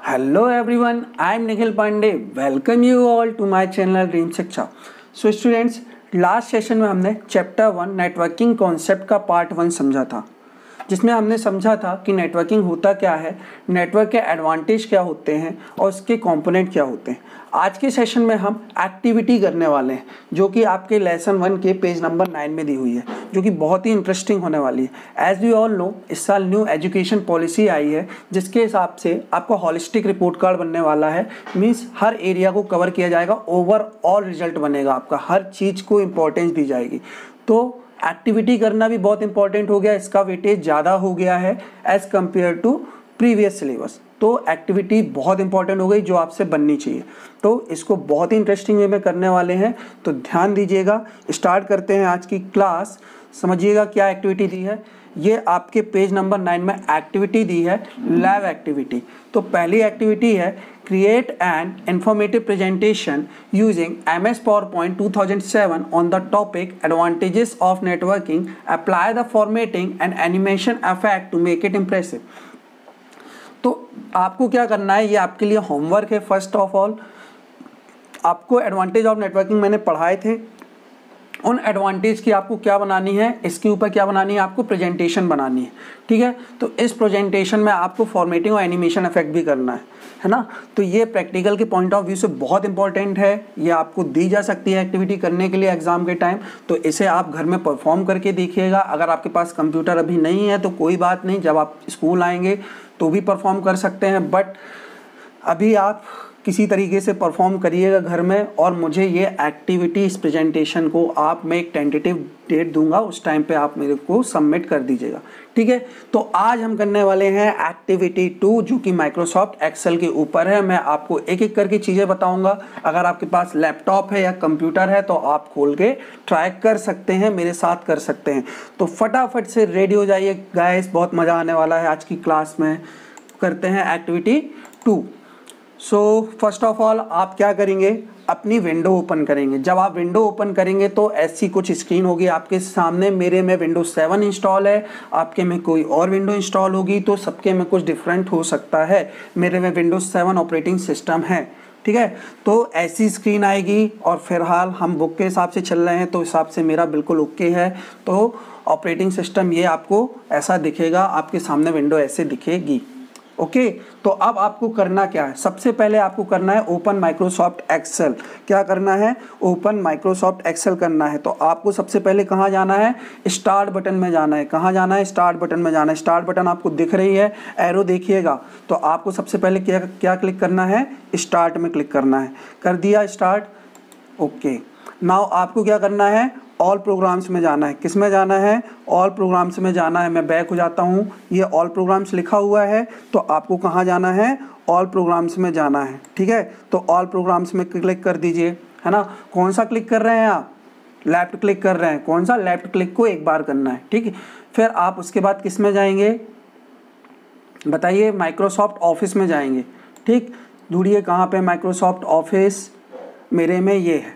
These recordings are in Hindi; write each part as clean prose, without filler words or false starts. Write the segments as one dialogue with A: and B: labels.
A: Hello everyone, I am Nikhil Pandey. Welcome you all to my channel Dream Shiksha. So students, last session में हमने चैप्टर 1 नेटवर्किंग कॉन्सेप्ट का पार्ट 1 समझा था, जिसमें हमने समझा था कि नेटवर्किंग होता क्या है, नेटवर्क के एडवांटेज क्या होते हैं और उसके कंपोनेंट क्या होते हैं। आज के सेशन में हम एक्टिविटी करने वाले हैं, जो कि आपके लेसन 1 के पेज नंबर 9 में दी हुई है, जो कि बहुत ही इंटरेस्टिंग होने वाली है। एज वी ऑल नो, इस साल न्यू एजुकेशन पॉलिसी आई है, जिसके हिसाब से आपको हॉलिस्टिक रिपोर्ट कार्ड बनने वाला है। मीन्स हर एरिया को कवर किया जाएगा, ओवरऑल रिजल्ट बनेगा आपका, हर चीज़ को इंपॉर्टेंस दी जाएगी। तो एक्टिविटी करना भी बहुत इंपॉर्टेंट हो गया, इसका वेटेज ज़्यादा हो गया है as compare to previous syllabus. तो एक्टिविटी बहुत इंपॉर्टेंट हो गई, जो आपसे बननी चाहिए। तो इसको बहुत ही इंटरेस्टिंग वे में करने वाले हैं, तो ध्यान दीजिएगा। स्टार्ट करते हैं आज की क्लास। समझिएगा क्या एक्टिविटी दी है। ये आपके पेज नंबर 9 में एक्टिविटी दी है, लैब एक्टिविटी। तो पहली एक्टिविटी है create an informative presentation using MS PowerPoint 2007 on the topic advantages of networking, apply the formatting and animation effect to make it impressive. तो आपको क्या करना है, ये आपके लिए होमवर्क है। फर्स्ट ऑफ ऑल आपको एडवांटेज ऑफ नेटवर्किंग मैंने पढ़ाए थे, उन एडवांटेज की आपको क्या बनानी है, इसके ऊपर क्या बनानी है, आपको प्रेजेंटेशन बनानी है। ठीक है, तो इस प्रेजेंटेशन में आपको फॉर्मेटिंग और एनिमेशन इफेक्ट भी करना है ना। तो ये प्रैक्टिकल के पॉइंट ऑफ व्यू से बहुत इंपॉर्टेंट है। ये आपको दी जा सकती है एक्टिविटी करने के लिए एग्जाम के टाइम, तो इसे आप घर में परफॉर्म करके देखिएगा। अगर आपके पास कंप्यूटर अभी नहीं है तो कोई बात नहीं, जब आप स्कूल आएंगे तो भी परफॉर्म कर सकते हैं, बट अभी आप किसी तरीके से परफॉर्म करिएगा घर में। और मुझे ये एक्टिविटी, इस प्रेजेंटेशन को आप, मैं एक टेंटेटिव डेट दूंगा, उस टाइम पे आप मेरे को सबमिट कर दीजिएगा। ठीक है, तो आज हम करने वाले हैं एक्टिविटी 2, जो कि माइक्रोसॉफ्ट एक्सेल के ऊपर है। मैं आपको एक एक करके चीज़ें बताऊंगा। अगर आपके पास लैपटॉप है या कंप्यूटर है तो आप खोल के ट्राई कर सकते हैं, मेरे साथ कर सकते हैं। तो फटाफट से रेडी हो जाइए गाइस, बहुत मज़ा आने वाला है आज की क्लास में। करते हैं activity 2। So first of all आप क्या करेंगे, अपनी विंडो ओपन करेंगे। जब आप विंडो ओपन करेंगे तो ऐसी कुछ स्क्रीन होगी आपके सामने। मेरे में विंडोज 7 इंस्टॉल है, आपके में कोई और विंडो इंस्टॉल होगी, तो सबके में कुछ डिफरेंट हो सकता है। मेरे में विंडोज 7 ऑपरेटिंग सिस्टम है। ठीक है, तो ऐसी स्क्रीन आएगी। और फिलहाल हम बुक के हिसाब से चल रहे हैं, तो हिसाब से मेरा बिल्कुल ओके है। तो ऑपरेटिंग सिस्टम ये आपको ऐसा दिखेगा, आपके सामने विंडो ऐसे दिखेगी। ओके, तो अब आपको करना क्या है, सबसे पहले आपको करना है ओपन माइक्रोसॉफ्ट एक्सेल। क्या करना है, ओपन माइक्रोसॉफ्ट एक्सेल करना है। तो आपको सबसे पहले कहाँ जाना है, स्टार्ट बटन में जाना है। कहाँ जाना है, स्टार्ट बटन में जाना है। स्टार्ट बटन आपको दिख रही है, एरो देखिएगा। तो आपको सबसे पहले क्या क्लिक करना है, स्टार्ट में क्लिक करना है। कर दिया स्टार्ट, ओके। नाउ आपको क्या करना है, ऑल प्रोग्राम्स में जाना है। किस में जाना है, ऑल प्रोग्राम्स में जाना है। मैं बैक हो जाता हूँ, ये ऑल प्रोग्राम्स लिखा हुआ है, तो आपको कहाँ जाना है, ऑल प्रोग्राम्स में जाना है। ठीक है, तो ऑल प्रोग्राम्स में क्लिक कर दीजिए, है ना। कौन सा क्लिक कर रहे हैं आप, लेफ्ट क्लिक कर रहे हैं। कौन सा, लेफ्ट क्लिक को एक बार करना है। ठीक है, फिर आप उसके बाद किस में जाएंगे बताइए, माइक्रोसॉफ्ट ऑफिस में जाएंगे। ठीक, ढूंढिए कहाँ पे माइक्रोसॉफ्ट ऑफिस, मेरे में ये है,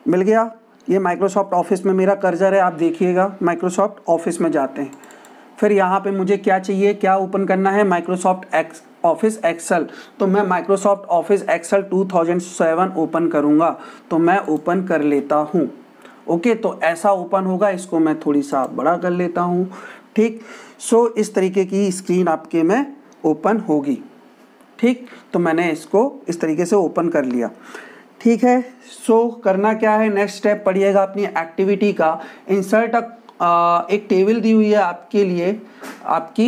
A: मिल गया। ये माइक्रोसॉफ्ट ऑफिस में मेरा कर्सर है, आप देखिएगा। माइक्रोसॉफ्ट ऑफिस में जाते हैं, फिर यहाँ पे मुझे क्या चाहिए, क्या ओपन करना है, माइक्रोसॉफ्ट ऑफिस एक्सेल। तो मैं माइक्रोसॉफ्ट ऑफिस एक्सेल 2007 ओपन करूँगा, तो मैं ओपन कर लेता हूँ। ओके, तो ऐसा ओपन होगा। इसको मैं थोड़ी सा बड़ा कर लेता हूँ। ठीक, सो इस तरीके की स्क्रीन आपके में ओपन होगी। ठीक, तो मैंने इसको इस तरीके से ओपन कर लिया। ठीक है, सो करना क्या है, नेक्स्ट स्टेप पढ़िएगा अपनी एक्टिविटी का। इंसर्ट एक टेबल दी हुई है आपके लिए आपकी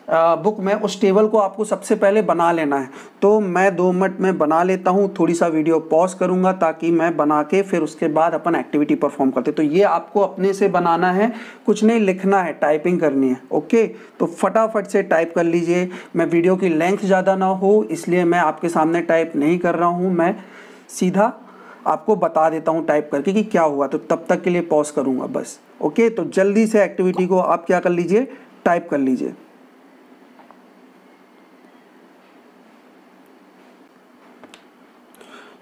A: बुक में, उस टेबल को आपको सबसे पहले बना लेना है। तो मैं 2 मिनट में बना लेता हूँ, थोड़ी सा वीडियो पॉज करूँगा ताकि मैं बना के फिर उसके बाद अपन एक्टिविटी परफॉर्म करते। तो ये आपको अपने से बनाना है, कुछ नहीं लिखना है, टाइपिंग करनी है। ओके, तो फटाफट से टाइप कर लीजिए। मैं वीडियो की लेंथ ज़्यादा ना हो इसलिए मैं आपके सामने टाइप नहीं कर रहा हूँ, मैं सीधा आपको बता देता हूँ टाइप करके कि क्या हुआ। तो तब तक के लिए पॉज करूँगा बस। ओके, तो जल्दी से एक्टिविटी को आप क्या कर लीजिए, टाइप कर लीजिए।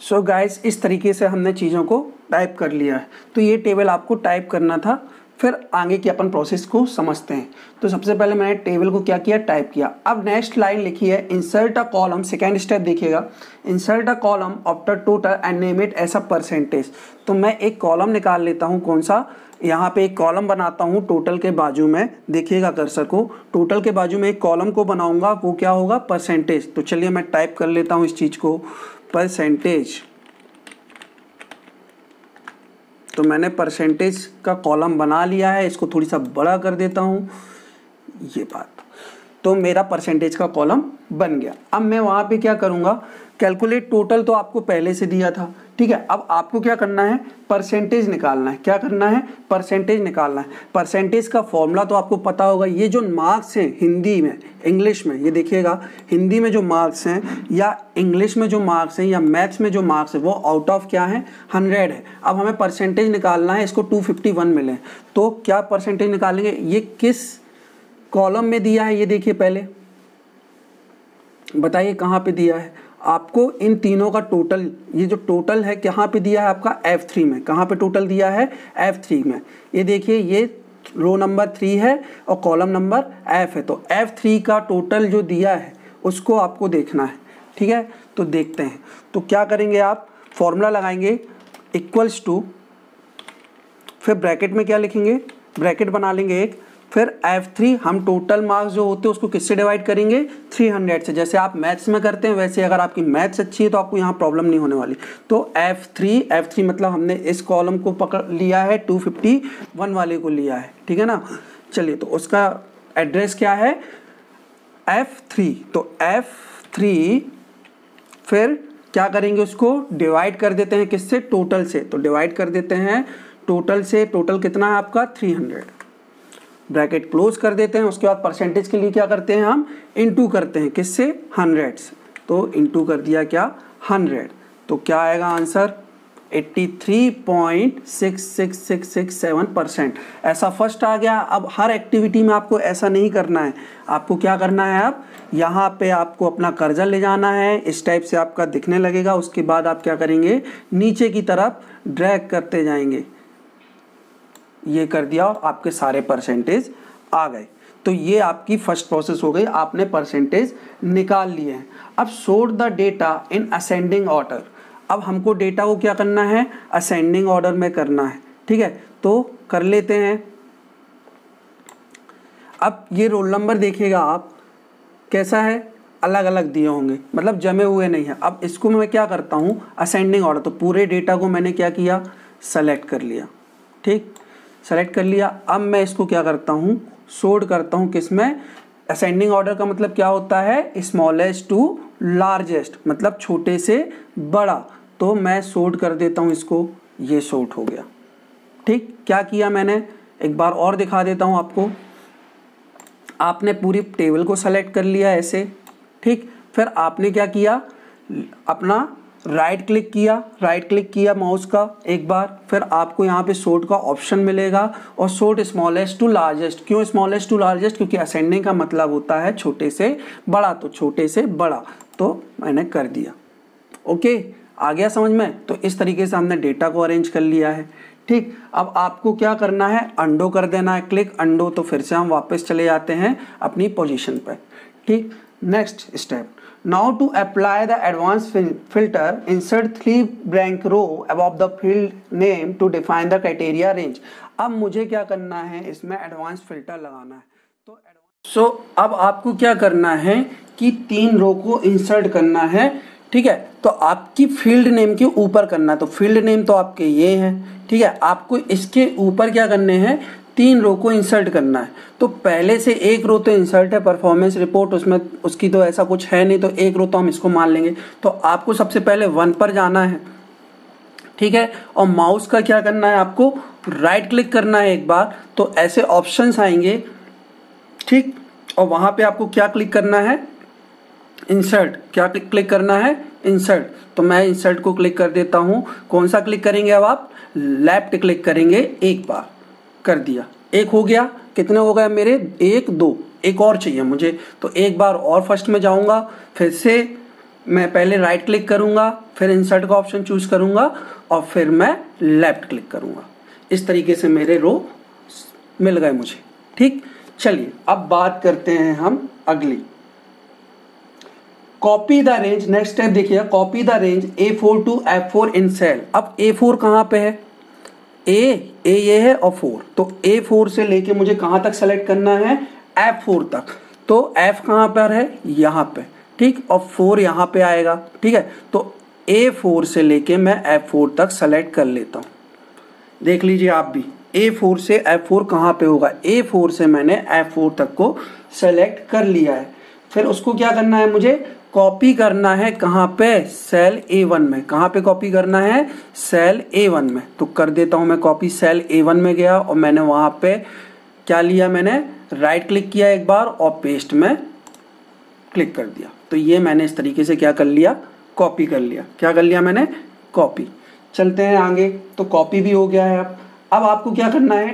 A: सो गाइस, इस तरीके से हमने चीज़ों को टाइप कर लिया है। तो ये टेबल आपको टाइप करना था, फिर आगे की अपन प्रोसेस को समझते हैं। तो सबसे पहले मैंने टेबल को क्या किया, टाइप किया। अब नेक्स्ट लाइन लिखी है insert a column, second step देखिएगा, insert a column after total and name it as a percentage. तो मैं एक कॉलम निकाल लेता हूँ, कौन सा, यहाँ पे एक कॉलम बनाता हूँ टोटल के बाजू में, देखिएगा कर्सर को, टोटल के बाजू में एक कॉलम को बनाऊंगा, वो क्या होगा, परसेंटेज। तो चलिए मैं टाइप कर लेता हूँ इस चीज को, परसेंटेज। तो मैंने परसेंटेज का कॉलम बना लिया है, इसको थोड़ी सा बड़ा कर देता हूँ, ये बात। तो मेरा परसेंटेज का कॉलम बन गया। अब मैं वहाँ पे क्या करूँगा, कैलकुलेट टोटल तो आपको पहले से दिया था, ठीक है। अब आपको क्या करना है, परसेंटेज निकालना है। क्या करना है, परसेंटेज निकालना है। परसेंटेज का फॉर्मूला तो आपको पता होगा। ये जो मार्क्स हैं हिंदी में, इंग्लिश में, ये देखिएगा, हिंदी में जो मार्क्स हैं या इंग्लिश में जो मार्क्स हैं या मैथ्स में जो मार्क्स है वो आउट ऑफ क्या है, 100 है। अब हमें परसेंटेज निकालना है, इसको 251 मिले। तो क्या परसेंटेज निकालेंगे, ये किस कॉलम में दिया है, ये देखिए पहले बताइए कहाँ पे दिया है आपको। इन तीनों का टोटल, ये जो टोटल है कहाँ पे दिया है आपका, F3 में। कहाँ पे टोटल दिया है, F3 में। ये देखिए, ये रो नंबर 3 है और कॉलम नंबर F है। तो F3 का टोटल जो दिया है उसको आपको देखना है, ठीक है। तो देखते हैं। तो क्या करेंगे आप, फॉर्मूला लगाएंगे, इक्वल्स टू, फिर ब्रैकेट में क्या लिखेंगे, ब्रैकेट बना लेंगे एक, फिर F3, हम टोटल मार्क्स जो होते हैं उसको किससे डिवाइड करेंगे, 300 से। जैसे आप मैथ्स में करते हैं वैसे अगर आपकी मैथ्स अच्छी है तो आपको यहाँ प्रॉब्लम नहीं होने वाली। तो F3 मतलब हमने इस कॉलम को पकड़ लिया है, 251 वाले को लिया है, ठीक है ना। चलिए, तो उसका एड्रेस क्या है, F3। तो F3 फिर क्या करेंगे, उसको डिवाइड कर देते हैं किससे, टोटल से। तो डिवाइड कर देते हैं टोटल से। टोटल कितना है आपका, 300। ब्रैकेट क्लोज कर देते हैं। उसके बाद परसेंटेज के लिए क्या करते हैं, हम इनटू करते हैं किससे, 100 से। तो इनटू कर दिया क्या, 100। तो क्या आएगा आंसर, 83.66667%। ऐसा फर्स्ट आ गया। अब हर एक्टिविटी में आपको ऐसा नहीं करना है, आपको क्या करना है, अब यहाँ पे आपको अपना कर्सर ले जाना है, इस टाइप से आपका दिखने लगेगा। उसके बाद आप क्या करेंगे, नीचे की तरफ ड्रैग करते जाएंगे। ये कर दिया और आपके सारे परसेंटेज आ गए। तो ये आपकी फर्स्ट प्रोसेस हो गई, आपने परसेंटेज निकाल लिए हैं। अब sort the data in ascending order. अब हमको डेटा को क्या करना है, असेंडिंग ऑर्डर में करना है, ठीक है। तो कर लेते हैं। अब ये रोल नंबर देखिएगा आप, कैसा है, अलग अलग दिए होंगे, मतलब जमे हुए नहीं है। अब इसको मैं क्या करता हूँ, असेंडिंग ऑर्डर। तो पूरे डेटा को मैंने क्या किया, सेलेक्ट कर लिया, ठीक, सेलेक्ट कर लिया। अब मैं इसको क्या करता हूँ, सोर्ट करता हूँ किसमें, असेंडिंग ऑर्डर का मतलब क्या होता है, स्मॉलेस्ट टू लार्जेस्ट, मतलब छोटे से बड़ा। तो मैं सोर्ट कर देता हूँ इसको, ये सोर्ट हो गया, ठीक। क्या किया मैंने, एक बार और दिखा देता हूँ आपको। आपने पूरी टेबल को सेलेक्ट कर लिया ऐसे, ठीक। फिर आपने क्या किया, अपना राइट क्लिक किया माउस का एक बार। फिर आपको यहाँ पे सोर्ट का ऑप्शन मिलेगा और सोर्ट स्मॉलेस्ट टू लार्जेस्ट। क्यों स्मॉलेस्ट टू लार्जेस्ट, क्योंकि असेंडिंग का मतलब होता है छोटे से बड़ा, तो छोटे से बड़ा। तो मैंने कर दिया, ओके, आ गया समझ में। तो इस तरीके से हमने डेटा को अरेंज कर लिया है, ठीक। अब आपको क्या करना है, अंडो कर देना है, क्लिक अंडो। तो फिर से हम वापस चले जाते हैं अपनी पोजीशन पर, ठीक। Next step, now to apply the advanced filter, insert 3 blank row above the field name to define the criteria range। अब मुझे क्या करना है, इसमें एडवांस फिल्टर लगाना है। तो अब आपको क्या करना है कि 3 रो को इंसर्ट करना है, ठीक है। तो आपकी फील्ड नेम के ऊपर करना है। तो फील्ड नेम तो आपके ये हैं, ठीक है। आपको इसके ऊपर क्या करने हैं, 3 रो को इंसर्ट करना है। तो पहले से एक रो तो इंसर्ट है, परफॉर्मेंस रिपोर्ट, उसमें उसकी तो ऐसा कुछ है नहीं, तो एक रो तो हम इसको मान लेंगे। तो आपको सबसे पहले 1 पर जाना है, ठीक है। और माउस का क्या करना है, आपको राइट क्लिक करना है एक बार। तो ऐसे ऑप्शंस आएंगे, ठीक। और वहां पे आपको क्या क्लिक करना है, इंसर्ट। क्या क्लिक करना है, इंसर्ट। तो मैं इंसर्ट को क्लिक कर देता हूं। कौन सा क्लिक करेंगे, अब आप लेफ्ट क्लिक करेंगे एक बार। कर दिया, एक हो गया। कितने हो गए मेरे, 1 2, एक और चाहिए मुझे। तो एक बार और फर्स्ट में जाऊंगा, फिर से मैं पहले राइट क्लिक करूंगा, फिर इंसर्ट का ऑप्शन चूज करूंगा और फिर मैं लेफ्ट क्लिक करूंगा। इस तरीके से मेरे रो मिल गए मुझे। ठीक, चलिए अब बात करते हैं हम अगली, copy the range. Next step देखिए, copy the range A4 to F4 in cell. अब A4 कहाँ पे है, ए ये है और 4, तो A4 से लेके मुझे कहाँ तक सेलेक्ट करना है, F4 तक। तो F कहाँ पर है, यहाँ पे, ठीक, और 4 यहाँ पे आएगा। ठीक है, तो A4 से लेके मैं F4 तक सेलेक्ट कर लेता हूँ। देख लीजिए आप भी, A4 से F4 कहाँ पे होगा, A4 से मैंने F4 तक को सेलेक्ट कर लिया है। फिर उसको क्या करना है, मुझे कॉपी करना है कहाँ पे, सेल A1 में। कहाँ पे कॉपी करना है, सेल A1 में। तो कर देता हूँ मैं कॉपी, सेल A1 में गया और मैंने वहाँ पे क्या लिया, मैंने राइट क्लिक किया एक बार और पेस्ट में क्लिक कर दिया। तो ये मैंने इस तरीके से क्या कर लिया, कॉपी कर लिया। क्या कर लिया मैंने, कॉपी। चलते हैं आगे, तो कॉपी भी हो गया है। अब आपको क्या करना है,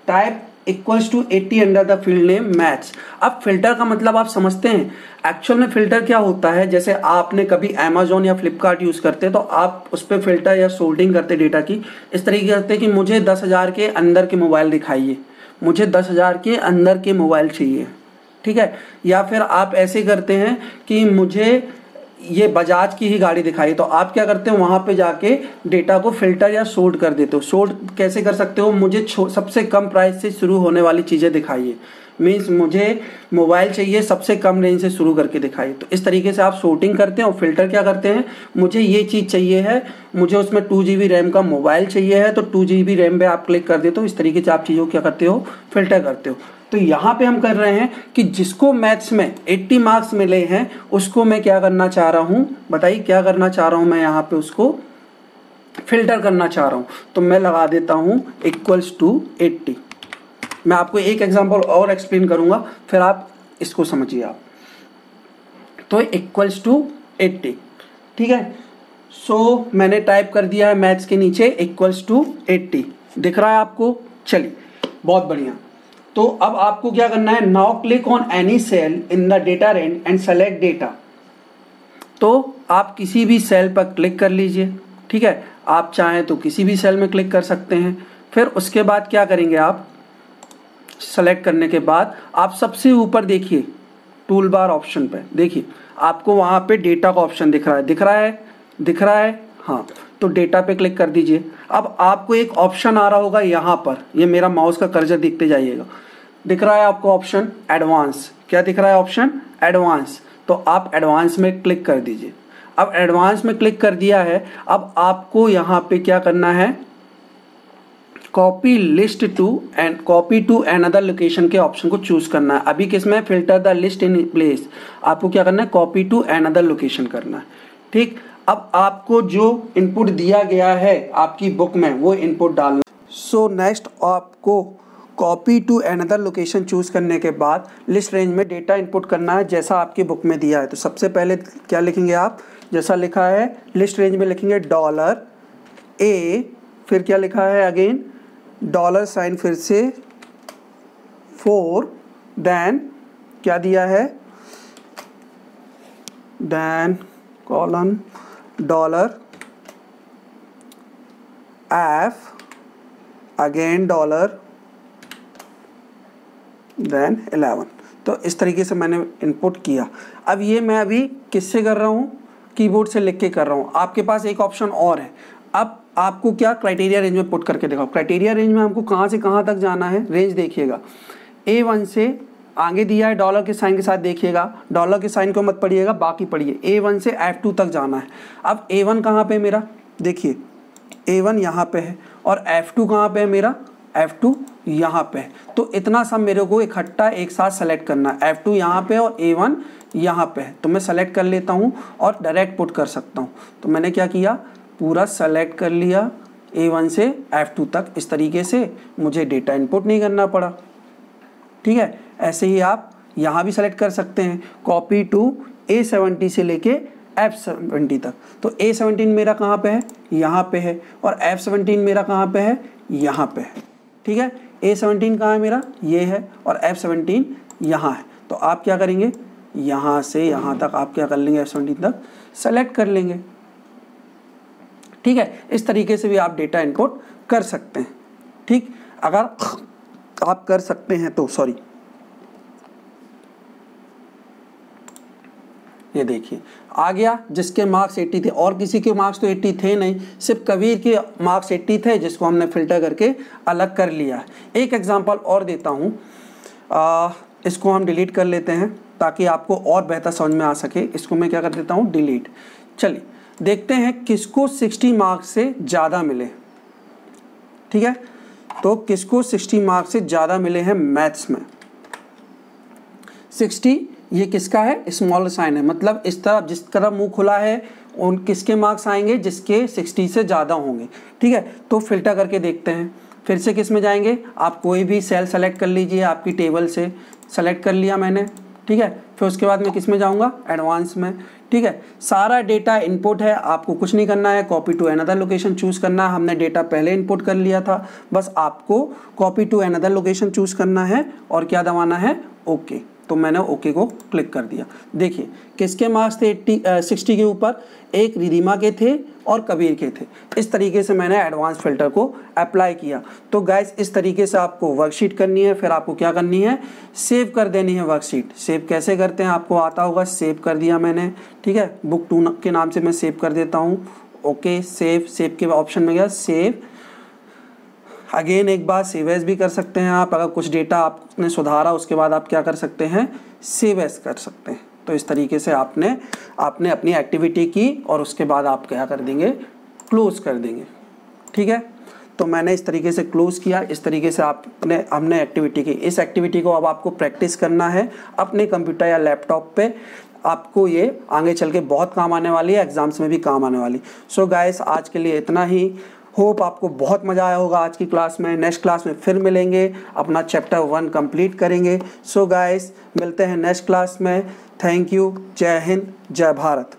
A: type equals to 80 under the field name maths. अब फिल्टर का मतलब आप समझते हैं, एक्चुअल में फिल्टर क्या होता है, जैसे आपने कभी अमेजोन या फ्लिपकार्ट यूज करते तो आप उस पर फिल्टर या सोल्डिंग करते डेटा की, इस तरीके करते कि मुझे 10,000 के अंदर के मोबाइल दिखाइए, मुझे 10,000 के अंदर के मोबाइल चाहिए। ठीक है, या फिर आप ऐसे करते हैं कि मुझे ये बजाज की ही गाड़ी दिखाई, तो आप क्या करते हो, वहां पे जाके डेटा को फिल्टर या सोर्ट कर देते हो। सोर्ट कैसे कर सकते हो, मुझे सबसे कम प्राइस से शुरू होने वाली चीजें दिखाइए, मीन्स मुझे मोबाइल चाहिए सबसे कम रेंज से शुरू करके दिखाइए। तो इस तरीके से आप सोर्टिंग करते हैं। और फिल्टर क्या करते हैं, मुझे ये चीज़ चाहिए है, मुझे उसमें 2 GB रैम का मोबाइल चाहिए है, तो 2 GB रैम पे आप क्लिक कर देते हो। इस तरीके से आप चीज़ों को क्या करते हो, फिल्टर करते हो। तो यहाँ पे हम कर रहे हैं कि जिसको मैथ्स में 80 मार्क्स मिले हैं उसको मैं क्या करना चाह रहा हूँ, बताइए क्या करना चाह रहा हूँ मैं, यहाँ पे उसको फिल्टर करना चाह रहा हूँ। तो मैं लगा देता हूँ इक्वल्स टू 80। मैं आपको एक एग्जांपल और एक्सप्लेन करूंगा, फिर आप इसको समझिए आप। तो इक्वल्स टू 80, ठीक है। सो मैंने टाइप कर दिया है मैथ्स के नीचे इक्वल्स टू 80, दिख रहा है आपको। चलिए बहुत बढ़िया। तो अब आपको क्या करना है, now click on any cell in the data range and select data. तो आप किसी भी सेल पर क्लिक कर लीजिए, ठीक है। आप चाहें तो किसी भी सेल में क्लिक कर सकते हैं। फिर उसके बाद क्या करेंगे, आप सेलेक्ट करने के बाद आप सबसे ऊपर देखिए टूल बार ऑप्शन पे, देखिए आपको वहां पे डेटा का ऑप्शन दिख रहा है, हाँ। तो डेटा पे क्लिक कर दीजिए। अब आपको एक ऑप्शन आ रहा होगा यहाँ पर, ये मेरा माउस का कर्सर दिखते जाइएगा, दिख रहा है आपको ऑप्शन एडवांस। क्या दिख रहा है, ऑप्शन एडवांस। तो आप एडवांस में क्लिक कर दीजिए। अब एडवांस में क्लिक कर दिया है, अब आपको यहाँ पे क्या करना है, copy list to and copy to another location के ऑप्शन को चूज करना है। अभी किसमें, filter the list in place, आपको क्या करना है, कॉपी टू अनदर लोकेशन करना है, ठीक। अब आपको जो इनपुट दिया गया है आपकी बुक में वो इनपुट डालना। सो नेक्स्ट आपको copy to another location choose करने के बाद लिस्ट रेंज में डेटा इनपुट करना है जैसा आपकी बुक में दिया है। तो सबसे पहले क्या लिखेंगे आप, जैसा लिखा है लिस्ट रेंज में लिखेंगे $A, फिर क्या लिखा है अगेन $, फिर से 4, देन क्या दिया है, then colon $F, again $, then 11। तो इस तरीके से मैंने इनपुट किया। अब ये मैं अभी किससे कर रहा हूँ, कीबोर्ड से लिख के कर रहा हूँ। आपके पास एक ऑप्शन और है, अब आपको क्या क्राइटेरिया रेंज में पुट करके दिखाओ। क्राइटेरिया रेंज में हमको कहाँ से कहाँ तक जाना है, रेंज देखिएगा A1 से आगे दिया है डॉलर के साइन के साथ, देखिएगा डॉलर के साइन को मत पढ़िएगा, बाकी पढ़िए। A1 से F2 तक जाना है। अब A1 कहाँ पे मेरा, देखिए A1 यहाँ पे है और F2 कहाँ पे है मेरा, F2 यहाँ पे है। तो इतना सब मेरे को इकट्ठा एक साथ सेलेक्ट करना है। F2 यहाँ पे और A1 यहाँ पे है, तो मैं सेलेक्ट कर लेता हूँ और डायरेक्ट पुट कर सकता हूँ। तो मैंने क्या किया, पूरा सेलेक्ट कर लिया A1 से F2 तक। इस तरीके से मुझे डेटा इनपुट नहीं करना पड़ा, ठीक है। ऐसे ही आप यहाँ भी सेलेक्ट कर सकते हैं, कॉपी टू A70 से लेके F70 तक। तो A17 मेरा कहाँ पे है, यहाँ पे है, और F17 मेरा कहाँ पे है, यहाँ पे है, ठीक है। A17 कहाँ है मेरा, ये है, और F17 यहाँ है। तो आप क्या करेंगे, यहाँ से यहाँ तक आप क्या कर लेंगे, F17 तक सेलेक्ट कर लेंगे, ठीक है। इस तरीके से भी आप डेटा इनपुट कर सकते हैं, ठीक, अगर आप कर सकते हैं तो, सॉरी, ये देखिए आ गया, जिसके मार्क्स 80 थे, और किसी के मार्क्स तो 80 थे नहीं, सिर्फ कबीर के मार्क्स 80 थे, जिसको हमने फिल्टर करके अलग कर लिया। एक एग्जांपल और देता हूँ, इसको हम डिलीट कर लेते हैं ताकि आपको और बेहतर समझ में आ सके। इसको मैं क्या कर देता हूँ, डिलीट। चलिए देखते हैं किसको 60 मार्क्स से ज़्यादा मिले। ठीक है, तो किसको 60 मार्क्स से ज़्यादा मिले हैं मैथ्स में। 60 ये किसका है, स्मॉल साइन है, मतलब इस तरफ जिस तरफ मुंह खुला है उन किसके मार्क्स आएंगे, जिसके 60 से ज़्यादा होंगे। ठीक है, तो फिल्टर करके देखते हैं। फिर से किस में जाएंगे, आप कोई भी सेल सेलेक्ट कर लीजिए, आपकी टेबल से सेलेक्ट कर लिया मैंने। ठीक है, फिर उसके बाद मैं किस में जाऊंगा, एडवांस में। ठीक है, सारा डेटा इनपुट है, आपको कुछ नहीं करना है, copy to another location choose करना है। हमने डेटा पहले इनपुट कर लिया था, बस आपको copy to another location choose करना है और क्या दबाना है, ओके। तो मैंने ओके को क्लिक कर दिया। देखिए किसके मार्क्स थे 60 के ऊपर, एक रिधिमा के थे और कबीर के थे। इस तरीके से मैंने एडवांस फिल्टर को अप्लाई किया। तो गाइस इस तरीके से आपको वर्कशीट करनी है, फिर आपको क्या करनी है, सेव कर देनी है वर्कशीट। सेव कैसे करते हैं आपको आता होगा, सेव कर दिया मैंने। ठीक है, बुक 2 के नाम से मैं सेव कर देता हूँ। ओके, सेव के ऑप्शन में गया, सेव अगेन, एक बार सेव एज भी कर सकते हैं आप। अगर कुछ डेटा आपने सुधारा उसके बाद आप क्या कर सकते हैं, सेव एज कर सकते हैं। तो इस तरीके से आपने अपनी एक्टिविटी की और उसके बाद आप क्या कर देंगे, क्लोज कर देंगे। ठीक है, तो मैंने इस तरीके से क्लोज किया। इस तरीके से हमने एक्टिविटी की। इस एक्टिविटी को अब आपको प्रैक्टिस करना है अपने कंप्यूटर या लैपटॉप पे। आपको ये आगे चल के बहुत काम आने वाली है, एग्जाम्स में भी काम आने वाली। सो गाइस आज के लिए इतना ही। होप आपको बहुत मज़ा आया होगा आज की क्लास में। नेक्स्ट क्लास में फिर मिलेंगे, अपना चैप्टर 1 कंप्लीट करेंगे। सो गाइस मिलते हैं नेक्स्ट क्लास में। थैंक यू, जय हिंद, जय भारत।